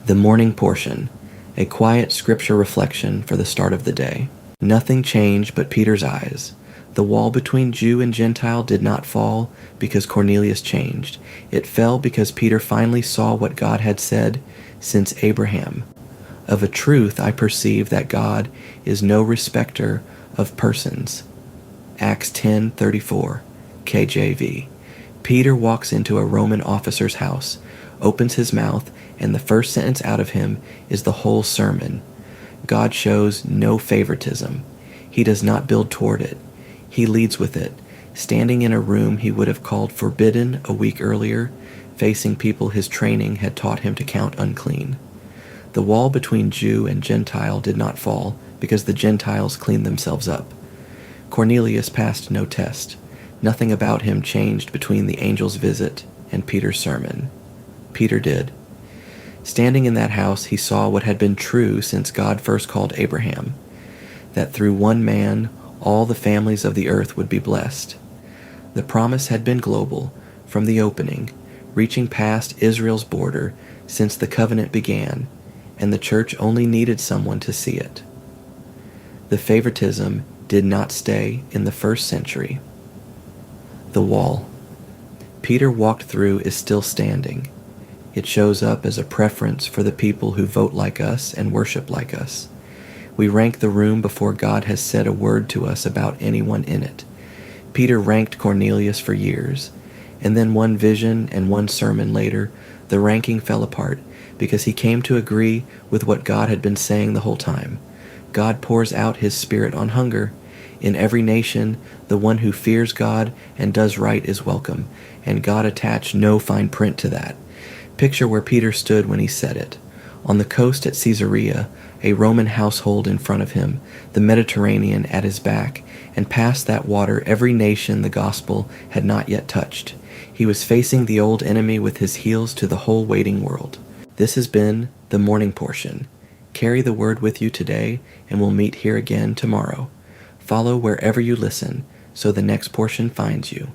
The morning portion, a quiet scripture reflection for the start of the day. Nothing changed but Peter's eyes. The wall between Jew and Gentile did not fall because Cornelius changed. It fell because Peter finally saw what God had said since Abraham. Of a truth I perceive that God is no respecter of persons. Acts 10:34, KJV. Peter walks into a Roman officer's house, opens his mouth, and the first sentence out of him is the whole sermon. God shows no favoritism. He does not build toward it. He leads with it, standing in a room he would have called forbidden a week earlier, facing people his training had taught him to count unclean. The wall between Jew and Gentile did not fall because the Gentiles cleaned themselves up. Cornelius passed no test. Nothing about him changed between the angel's visit and Peter's sermon. Peter did. Standing in that house, he saw what had been true since God first called Abraham, that through one man all the families of the earth would be blessed. The promise had been global, from the opening, reaching past Israel's border since the covenant began, and the church only needed someone to see it. The favoritism did not stay in the first century. The wall Peter walked through is still standing. It shows up as a preference for the people who vote like us and worship like us. We rank the room before God has said a word to us about anyone in it. Peter ranked Cornelius for years, and then one vision and one sermon later, the ranking fell apart because he came to agree with what God had been saying the whole time. God pours out his Spirit on hunger. In every nation, the one who fears God and does right is welcome, and God attached no fine print to that. Picture where Peter stood when he said it. On the coast at Caesarea, a Roman household in front of him, the Mediterranean at his back, and past that water every nation the gospel had not yet touched. He was facing the old enemy with his heels to the whole waiting world. This has been the morning portion. Carry the word with you today, and we'll meet here again tomorrow. Follow wherever you listen, so the next portion finds you.